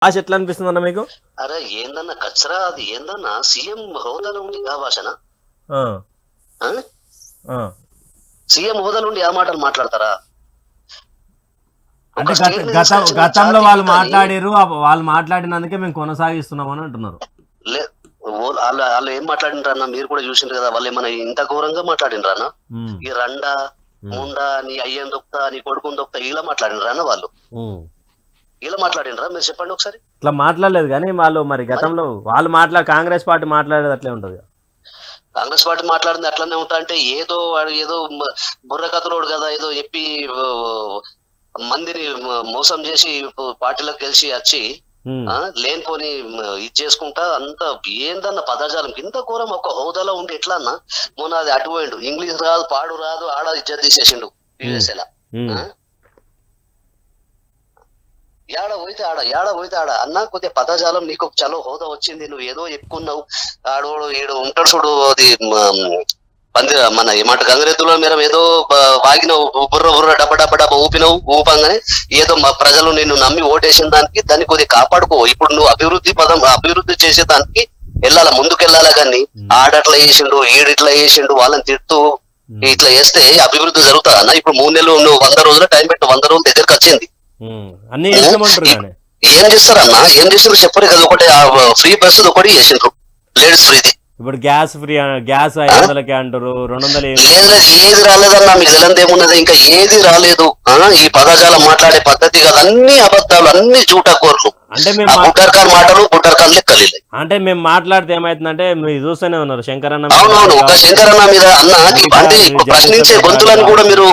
భాష ఎట్లా అనిపిస్తుంది అన్న మీకు? అరే ఏందన్నా కచ్చరా, అది ఏందన్నా సీఎం హోదాలో ఉండి ఆ భాషనా? ఆ, ఆ? ఆ. సీఎం హోదాలో ఉండి ఆ మాటలు మాట్లాడతారా? అంటే ఒక స్టేట్ ని గతంలో తీసుకొచ్చిన వాళ్ళు జాతి మాట్లాడారు, వాళ్ళు మాట్లాడినందుకే మేము కొనసాగిస్తున్నాం అని అంటున్నారు. వాళ్ళు ఏం మాట్లాడిండ్రన్నా మీరు కూడా చూసిండ్రు కదా. వాళ్ళు ఏమన్నా ఇంత ఘోరంగా మాట్లాడిండ్రన్నా? ఉమ్, ఈ రండా ముండా నీ అయ్యని దొక్తా నీ కొడుకుని దొక్తా ఇలా మాట్లాడిండ్రన్నా? వాళ్ళు ఉమ్. ఇలా మాట్లాడిండ్రా? మీరు చెప్పండి ఒకసారి. ఇట్లా మాట్లాడలేదు కానీ వాళ్ళు మరి గతంలో వాళ్ళు కాంగ్రెస్ పార్టీ మాట్లాడేది అట్లే ఉంటది. కాంగ్రెస్ పార్టీ మాట్లాడింది అట్లనే ఉంటా అంటే ఏదో వాడు ఏదో బుర్ర కథలోడు కదా, ఏదో చెప్పి మందిని మోసం చేసి పార్టీలోకి గెలిచి వచ్చి ఉమ్, లేనిపోని ఇది చేసుకుంటా అంత ఏందన్న పదజాలం ఇంత ఘోరం. ఒక హోదాలో ఉండి ఎట్లా అన్న మొన్న అది అటు పోయిండు, ఇంగ్లీష్ రాదు పాడు రాదు ఆడ ఇజ్జత్ తీసేసిండు యుఎస్ఏలా. ఉమ్. ఏడ పోయితే ఆడ అన్న కొద్దిగా పదజాలం నీకు చలో హోదా వచ్చింది, నువ్వు ఏదో ఎక్కున్నావు. ఆడోడు ఈడు ఉంటాడు చూడు, అది మన ఏమంట గంగరెద్దులో మీరు ఏదో వాగినవు, బుర్ర డబ్బ డబ్బ డబ్బ ఊపినవు. ఊపంగానే ఏదో మా ప్రజలు నిన్ను నమ్మి ఓటేసిన దాన్ని కొద్దిగా కాపాడుకో. ఇప్పుడు నువ్వు అభివృద్ధి చేసేదానికి వెళ్ళాలా, ముందుకు వెళ్ళాలా. కానీ ఆడట్లా చేసిండు ఈడిట్లా చేసిండు వాళ్ళని తిడుతూ ఇట్లా చేస్తే అభివృద్ధి జరుగుతా అన్న? ఇప్పుడు 3 నెలలు నువ్వు 100 రోజుల టైం పెట్టు, 100 రోజుల దగ్గరకు వచ్చింది. అన్ని చేస్తామంటారు కానీ ఏం చేస్తారన్నా? ఏం చేసిండ్రు చెప్పరు కదా. ఒకటి ఫ్రీ బస్సు ఒకటి చేసిండ్రు, లేడీస్ ఫ్రీది. ఇప్పుడు గ్యాస్ ఫ్రీ, గ్యాస్ 500కే అంటారు, 200 ఏది రాలేదన్నా? మీకు తెలియదు ఏమున్నది, ఇంకా ఏది రాలేదు. ఈ పదజాలం మాట్లాడే పద్ధతి కాదు, అన్ని అబద్ధాలు, అన్ని చూటకోర్లు. అంటే బుడ్డర్ఖాన్ మాటలు బుడ్డర్ఖాన్ లెక్కలు. అంటే మేము మాట్లాడితే ఏమైతుందంటే మీరు చూస్తూనే ఉన్నారు శంకరన్న. అవునవును, ఒక శంకరన్న మీద అన్న అంటే ఇప్పుడు ప్రశ్నించే గొంతులను కూడా మీరు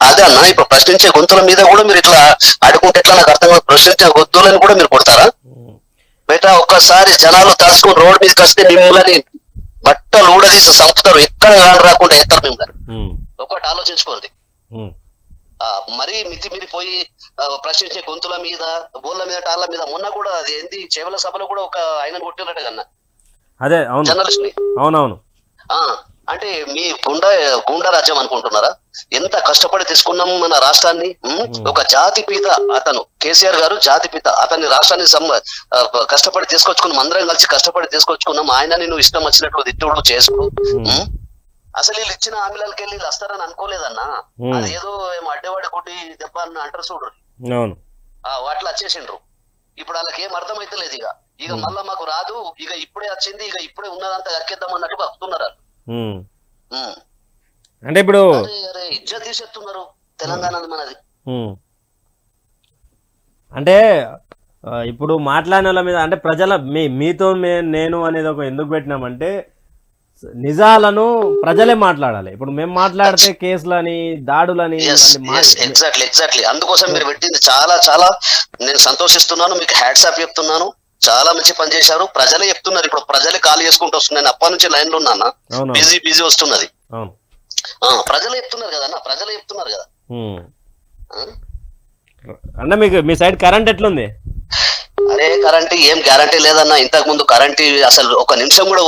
అదే అన్న, ఇప్పుడు ప్రశ్నించే గొంతుల మీద కూడా మీరు ఇట్లా అడుగుంటే ఎట్లా నాకు అర్థం కాదు. ప్రశ్నించే గొంతులను కూడా మీరు కొడతారా? బేటా ఒక్కసారి జనాలు తలుసుకుని రోడ్డు మీదకి వస్తే మిమ్మల్ని బట్టలు ఊడదీసి చంపుతారు, ఎక్కడ రాకుండా ఎత్తారు మిమ్మల్ని. ఒకటి ఆలోచించుకోండి. మరీ మితిమీరి పోయి ప్రశ్నించే గొంతుల మీద, బోళ్ళ మీద, టాళ్ళ మీద. మొన్న కూడా అది ఏంది చేవల సభలో కూడా ఒక ఆయనను కొట్టినట్టు కన్నా, అదే జర్నలిస్ట్ ని. అవునవును. అంటే మీ గుండా రాజ్యం అనుకుంటున్నారా? ఎంత కష్టపడి తీసుకున్నాం మన రాష్ట్రాన్ని. ఒక జాతిపిత అతను కేసీఆర్ గారు, జాతిపిత. అతన్ని రాష్ట్రాన్ని కష్టపడి తీసుకొచ్చుకున్నాం, అందరం కలిసి కష్టపడి తీసుకొచ్చుకున్నాం. ఆయనని నువ్వు ఇష్టం వచ్చినట్టు తిట్టుడు చేసుడు. అసలు వీళ్ళు ఇచ్చిన హామీలకి వెళ్ళి వస్తారని అనుకోలేదన్నా. అదేదో ఏమో అడ్డవాడి కొట్టి దెబ్బ అని అంటారు చూడు, వాటిలో వచ్చేసిండ్రు. ఇప్పుడు వాళ్ళకి ఏం అర్థమైతే లేదు. ఇక మళ్ళా మాకు రాదు, ఇక ఇప్పుడే వచ్చింది, ఇక ఇప్పుడే ఉన్నదంతా ఎక్కేద్దాం అన్నట్టు వస్తున్నారు. అంటే ఇప్పుడు ఇజ్జత్ తీసేస్తున్నారు తెలంగాణ మనది. అంటే ఇప్పుడు మాట్లాడిన వాళ్ళ మీద అంటే ప్రజల మీతో నేను అనేది ఒక ఎందుకు పెట్టినామంటే నిజాలను ప్రజలే మాట్లాడాలి. ఇప్పుడు మేము మాట్లాడితే కేసులని, దాడులని. ఎగ్జాక్ట్లీ అందుకోసం మీరు పెట్టింది చాలా చాలా నేను సంతోషిస్తున్నాను, మీకు హ్యాట్స్ ఆఫ్ చెప్తున్నాను. చాలా మంచి పని చేశారు. ప్రజలే చెప్తున్నారు, ఇప్పుడు ప్రజలే కాల్ చేసుకుంటూ వస్తున్నాను. నేను అప్పటి నుంచి లైన్ లో ఉన్నానా, బిజీ వస్తున్నది. ప్రజలే చెప్తున్నారు కదన్నా, ప్రజలే చెప్తున్నారు కదా. అంటే మీకు మీ సైడ్ కరెంట్ ఎట్లుంది? అరే కరెంట్ ఏం గ్యారంటీ లేదన్నా. ఇంతకు ముందు కరెంట్ అసలు ఒక నిమిషం కూడా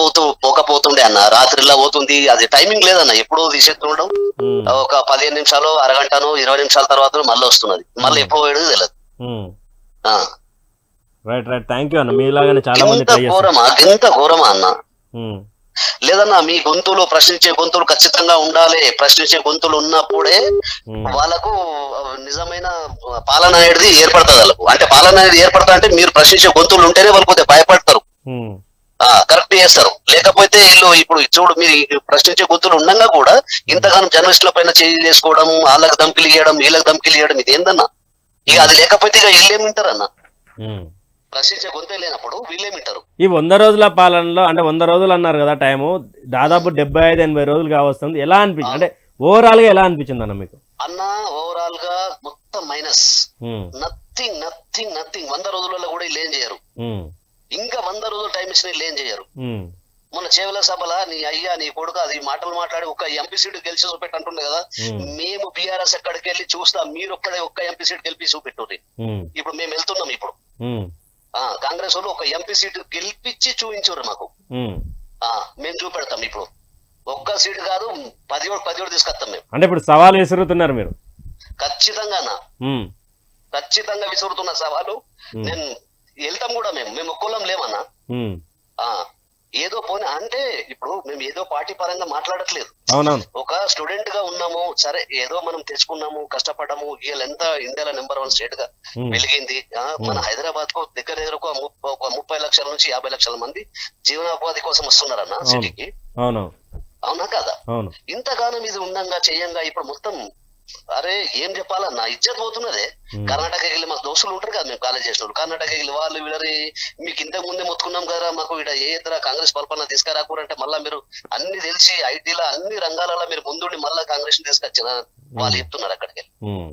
పోకపోతుండే అన్న. రాత్రిలా పోతుంది, అది టైమింగ్ లేదన్న. ఎప్పుడో తీసేస్తుండడం, ఒక 15 నిమిషాలు, అరగంటను, 20 నిమిషాల తర్వాత మళ్ళీ వస్తున్నది. మళ్ళీ ఎప్పుడు పోయేది తెలియదు. రైట్ థ్యాంక్ యూ అన్న. మీలాగానే చాలా మంది ఎంత ఘోరమా అన్న? లేదన్నా, మీ గొంతులు ప్రశ్నించే గొంతులు ఖచ్చితంగా ఉండాలి. ప్రశ్నించే గొంతులు ఉన్నప్పుడే వాళ్ళకు నిజమైన పాలన అనేది ఏర్పడుతుంది. వాళ్ళకు అంటే పాలన అనేది ఏర్పడతా అంటే మీరు ప్రశ్నించే గొంతులు ఉంటేనే వాళ్ళు కొద్దిగా భయపడతారు, కరెక్ట్ చేస్తారు. లేకపోతే వీళ్ళు ఇప్పుడు చూడు, మీరు ప్రశ్నించే గొంతులు ఉండగా కూడా ఇంతగానో జర్నలిస్టుల పైన చేయి చేసుకోవడం, వాళ్ళకి ధమ్కిలు ఇవ్వడం, వీళ్ళకి ధమ్కిలు ఇవ్వడం, ఇది ఏందన్నా? ఇక అది లేకపోతే ఇక వీళ్ళేమింటారన్నా? ప్రశ్నించే గొంతే లేనప్పుడు వీళ్ళేమింటారు? ఈ 100 రోజుల పాలనలో అంటే 100 రోజులు అన్నారు కదా టైము, దాదాపు 75-80 రోజులు కావస్తుంది. ఎలా అనిపించింది? అంటే ఓవరాల్ గా ఎలా అనిపించింది అన్న మీకు? అన్న ఓవరాల్ గా మొత్తం మైనస్, నథింగ్ 100 రోజులలో కూడా వీళ్ళు ఏం చేయరు. ఇంకా 100 రోజులు టైం ఇచ్చిన వీళ్ళు ఏం చేయరు. మొన్న చేవల సభలా నీ అయ్యా నీ కొడుకు అది మాటలు మాట్లాడి ఒక ఎంపీ సీట్ గెలిచి చూపెట్టుండే కదా. మేము బీఆర్ఎస్ ఎక్కడికి వెళ్ళి చూస్తాం, మీరు ఒక్క ఎంపీ సీట్ గెలిపి చూపెట్టు. ఇప్పుడు మేము వెళ్తున్నాం. ఇప్పుడు కాంగ్రెస్ వాళ్ళు ఒక ఎంపీ సీట్ గెలిపించి చూపించారు మాకు. మేము చూపెడతాం. ఇప్పుడు ఒక్క సీట్ కాదు, 10 తీసుకొస్తాం మేము. అంటే ఇప్పుడు సవాల్ విసురుతున్నారు మీరు? ఖచ్చితంగా విసురుతున్న సవాలు. నేను వెళ్తాం కూడా మేము ఒక్కోళ్ళం లేమన్నా. ఉమ్. ఆ ఏదో పోనీ అంటే ఇప్పుడు మేము ఏదో పార్టీ పరంగా మాట్లాడట్లేదు. అవునవును. ఒక స్టూడెంట్ గా ఉన్నాము, సరే ఏదో మనం తెచ్చుకున్నాము, కష్టపడ్డాము, వీళ్ళెంత ఇండియాలో నెంబర్ 1 స్టేట్ గా ఉమ్. వెలిగింది. మన హైదరాబాద్ కు దగ్గర ఒక 30 లక్షల నుంచి 50 లక్షల మంది జీవనోపాధి కోసం వస్తున్నారన్న అవును. సిటీకి. అవును. అవునా కదా? అవును. ఇంతగానం ఇది ఉండంగా చెయ్యంగా ఇప్పుడు మొత్తం అరే ఏం చెప్పాలన్నా ఇజ్జత్ పోతున్నదే. ఉమ్. కర్ణాటకకి వెళ్ళి మాకు దోస్తులు ఉంటారు కదా, మేము కాలేజ్ చేసిన వాళ్ళు. కర్ణాటకకి వెళ్ళి వాళ్ళు వీళ్ళని మీకు ఇంతకు ముందే మొత్తుకున్నాం కదా, మాకు ఇక్కడ ఏ ఇతర కాంగ్రెస్ పరిపాలన తీసుకురాకూరంటే మళ్ళా మీరు అన్ని తెలిసి ఐటీలో అన్ని రంగాలలో మీరు ముందుండి మళ్ళా కాంగ్రెస్ తీసుకొచ్చిన వాళ్ళు చెప్తున్నారు అక్కడికి. ఉమ్.